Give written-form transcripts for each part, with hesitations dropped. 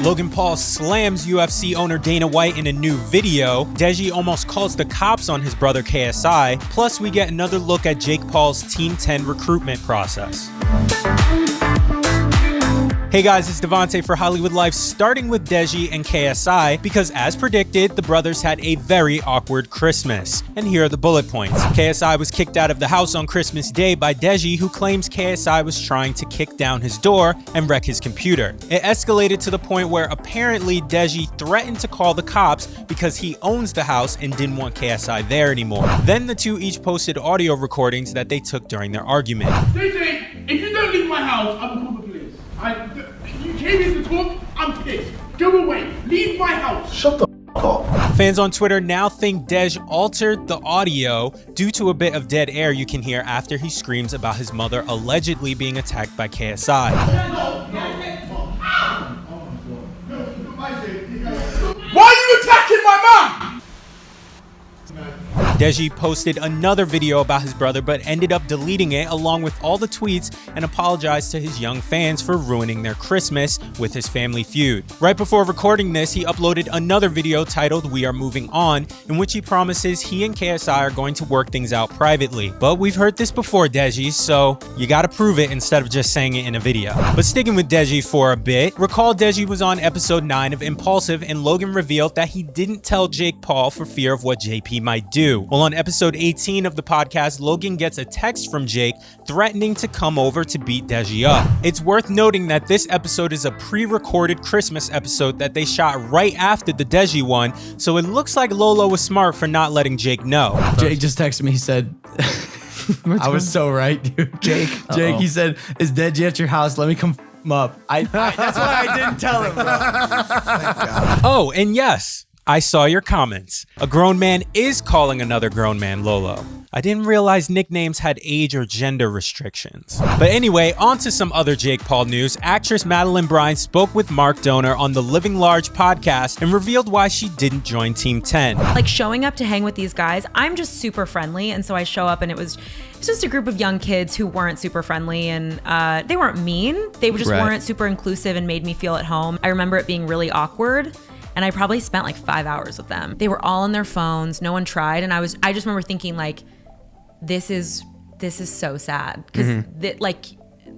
Logan Paul slams UFC owner Dana White in a new video. Deji almost calls the cops on his brother KSI. Plus, we get another look at Jake Paul's Team 10 recruitment process. Hey guys, it's DeVante for Hollywood Life, starting with Deji and KSI, because as predicted, the brothers had a very awkward Christmas. And here are the bullet points. KSI was kicked out of the house on Christmas Day by Deji, who claims KSI was trying to kick down his door and wreck his computer. It escalated to the point where apparently Deji threatened to call the cops because he owns the house and didn't want KSI there anymore. Then the two each posted audio recordings that they took during their argument. Deji, if you don't leave my house, I will call the police. You came here to talk, I'm pissed. Go away, leave my house. Shut the f up. Fans on Twitter now think Dej altered the audio due to a bit of dead air you can hear after he screams about his mother allegedly being attacked by KSI. Why are you attacking my mom? Deji posted another video about his brother but ended up deleting it along with all the tweets and apologized to his young fans for ruining their Christmas with his family feud. Right before recording this, he uploaded another video titled "We Are Moving On," in which he promises he and KSI are going to work things out privately. But we've heard this before, Deji, so you gotta prove it instead of just saying it in a video. But sticking with Deji for a bit, recall Deji was on episode 9 of Impulsive and Logan revealed that he didn't tell Jake Paul for fear of what JP might do. Well, on episode 18 of the podcast, Logan gets a text from Jake threatening to come over to beat Deji up. It's worth noting that this episode is a pre-recorded Christmas episode that they shot right after the Deji one, so it looks like Lolo was smart for not letting Jake know. Jake just texted me, he said, I was so right, dude. Jake, he said, is Deji at your house? Let me come up. That's why I didn't tell him, bro. Thank God. Oh, and yes, I saw your comments. A grown man is calling another grown man Lolo. I didn't realize nicknames had age or gender restrictions. But anyway, on to some other Jake Paul news. Actress Madelyn Brine spoke with Mark Donor on the Living Large podcast and revealed why she didn't join Team 10. Like showing up to hang with these guys, I'm just super friendly, and so I show up and it was just a group of young kids who weren't super friendly, and they weren't mean. They just weren't super inclusive and made me feel at home. I remember it being really awkward. And I probably spent like 5 hours with them. They were all on their phones. No one tried. And I just remember thinking like, this is so sad because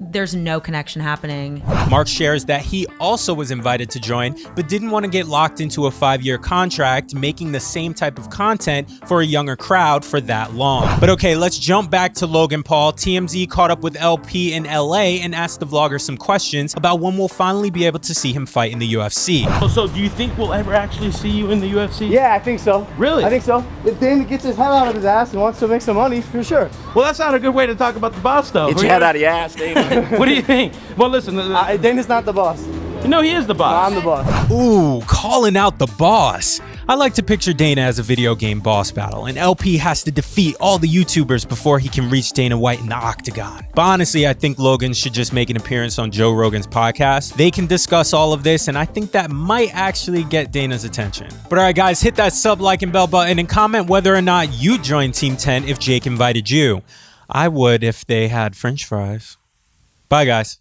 there's no connection happening. Mark shares that he also was invited to join, but didn't want to get locked into a 5-year contract, making the same type of content for a younger crowd for that long. But okay, let's jump back to Logan Paul. TMZ caught up with LP in LA and asked the vlogger some questions about when we'll finally be able to see him fight in the UFC. So do you think we'll ever actually see you in the UFC? Yeah, I think so. Really? I think so. If Dana gets his head out of his ass and wants to make some money, for sure. Well, that's not a good way to talk about the boss, though. Get your head out of your ass, Dana. What do you think? Well, listen. Dana's not the boss. You know, he is the boss. I'm the boss. Ooh, calling out the boss. I like to picture Dana as a video game boss battle, and LP has to defeat all the YouTubers before he can reach Dana White in the octagon. But honestly, I think Logan should just make an appearance on Joe Rogan's podcast. They can discuss all of this, and I think that might actually get Dana's attention. But alright guys, hit that sub, like, and bell button, and comment whether or not you'd join Team 10 if Jake invited you. I would if they had French fries. Bye guys.